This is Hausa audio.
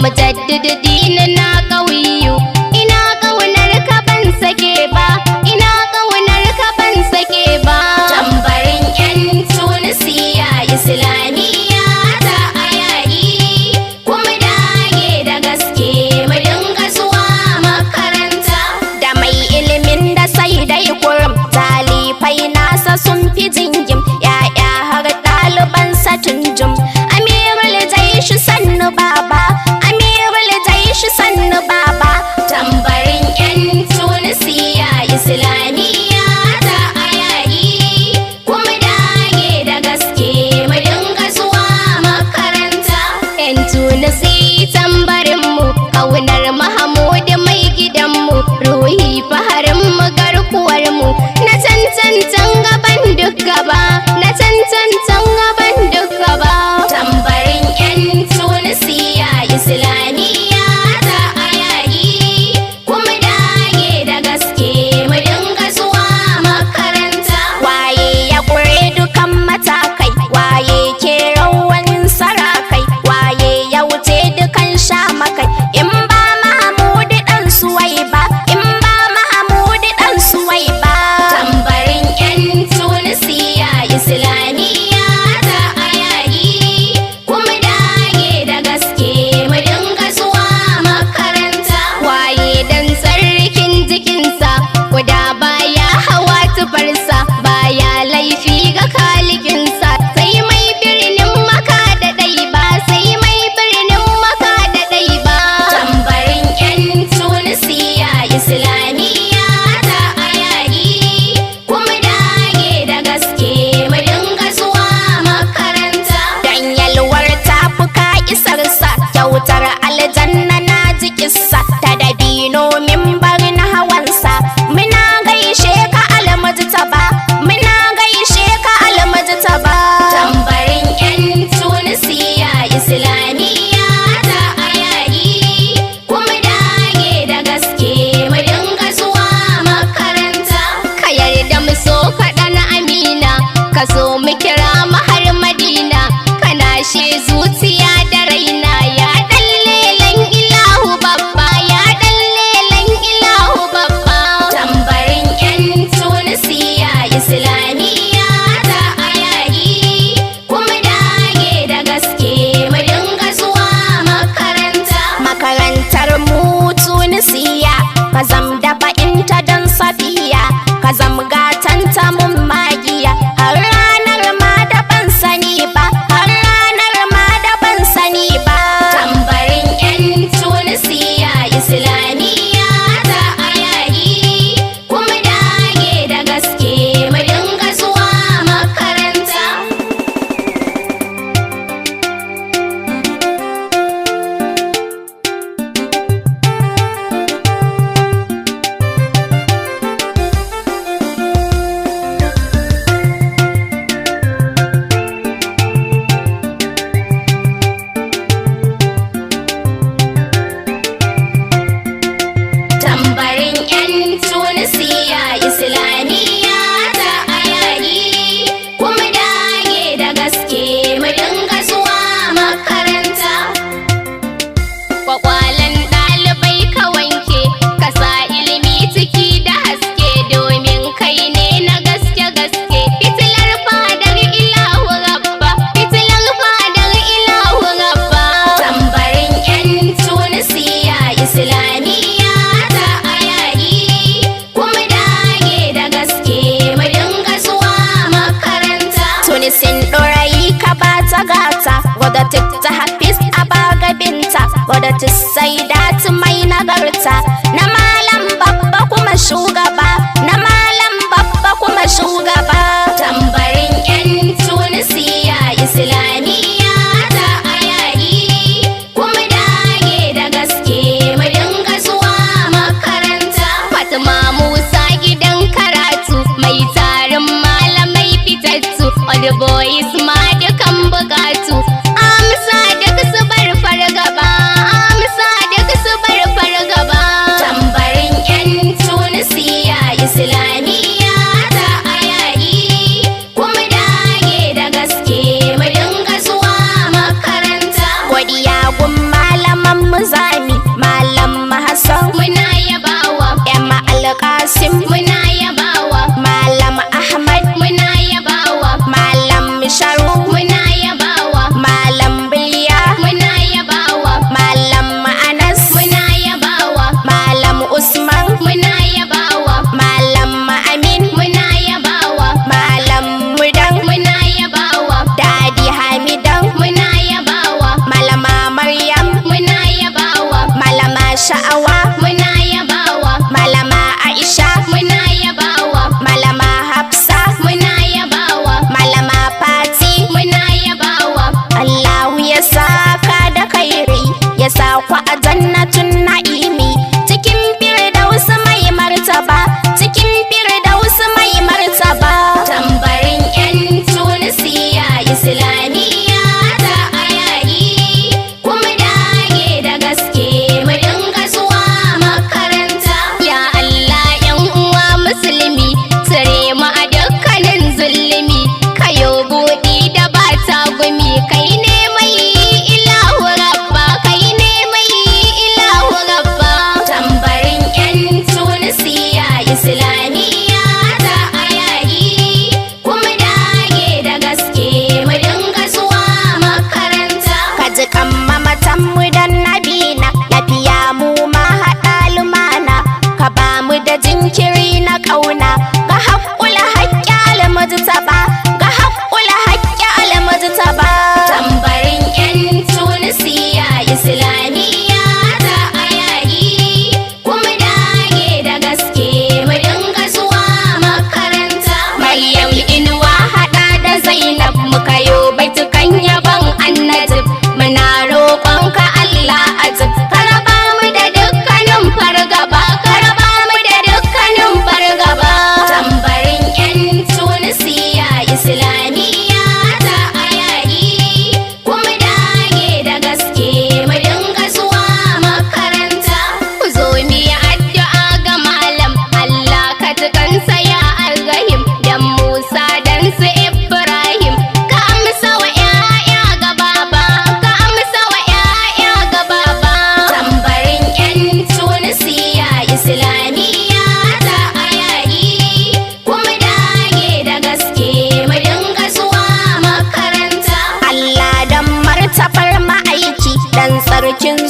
mujaddidin na ƙauyu, ina ƙaunar ka ban sake ba, ina ƙaunar ka ban sake ba. Tambarin 'yan Tunisiya Islamiyya ta a yayi, kuma dage da gaske mu dinga zuwa makaranta. Da mai ilimin da sai dai kurum, talifai nasa sun fi jingim, 'ya'ya har ɗalibansa tunjum. Amirul Jaishi sannu baba, Amirul Jaishi sannu baba. Tambarin 'yan Tunisiya Islamiyya ta a yayi, kuma dage da gaske mu dinga zuwa makaranta. 'Yan Tunisi tambarinmu, ƙaunar Mahamudu mai gidanmu, ruhi faharinmu garkuwarmu, na cancancan gaban duk gaba, na cancancan gaban duk gaba. Tambarin 'yan Tunisiya Islamiyya ta a yayi, kuma dage da gaske mu dinga zuwa makaranta. Waye ya ƙure dukan matakai, waye ke rawanin sarakai, waye ya wuce dukan shamakai, in ba Mahamudu ɗan Suwaiba, in ba Mahamudu ɗan Suwaiba. Tambarin 'yan Tunisiya Islamiyya ta a yayi, kuma dage da gaske mu dinga zuwa makaranta. Waye dan sarkin jikinsa, guda baya hawa tufarsa, baya laifi ga kalikinsa, sai mai birnin Maka da ɗai ba, sai mai birnin Maka da ɗai ba. Tambarin 'yan Tunisiya Islamiyya ta a yayi, kuma dage da gaske mu dinga zuwa makaranta. Dan yalwar tafuka isarsa, kyautar aljanna na jikissa, ta dabino mimbar na hawansa, muna gaishe ka almujtaba, muna gaishe ka almujtaba. Tambarin 'yan Tunisiya Islamiyya ta a yayi, kuma dage da gaske mu dinga zuwa makaranta. Ka yarda mu so kaɗan Amina, ka so mu kira mu har Madina, kana she zuciya da raina, ya ɗan lelen ilahu babba, ya ɗan lelen ilahu babba. Tambarin 'yan Tunisiya Islamiyya ta a yayi, kuma dage da gaske mu dinga zuwa makaranta. Makarantar mu Tunisiya, ka zam da fa'inta don safiya, ka zam gatanta mun magiya, har ranar ma da ban sani ba, har ranar ma da ban sani ba. Tambarin 'yan Tunisiya Islamiyya ta a yayi, kuma dage da gaske mu dinga zuwa makaranta. Tambarin 'yan Tunisiya Islamiyya ta a yayi, kuma dage da gaske mu dinga zuwa makaranta. Kwakwalan ɗalibai ka wanke, ka sa ilimi ciki da haske, domin kai ne na gaske gaske. Fitilar fadar ilahu rabba, fitilar fadar ilahu rabba. Tambarin 'yan Tunisiya Islamiyya ta a yayi, kuma dage da gaske mu dinga zuwa makaranta. Tunisin ɗorayi ka ba ta gata, wadda ta hafiz a bagabinta, wadda ta saidatu mai nagarta, na malam babba kuma shugaba, na malam babba kuma shugaba. Tambarin 'yan Tunisiya Islamiyya ta a yayi, kuma dage da gaske mu dinga zuwa makaranta. Fatima Musa gidan karatu, mai tarin malamai fitattu, all boys ma dukan bukatu, amsa duk su bar fargaba, amsa duk su bar fargaba. Tambarin 'yan Tunisiya Islamiyya ta a yayi, kuma dage da gaske mu dinga bikin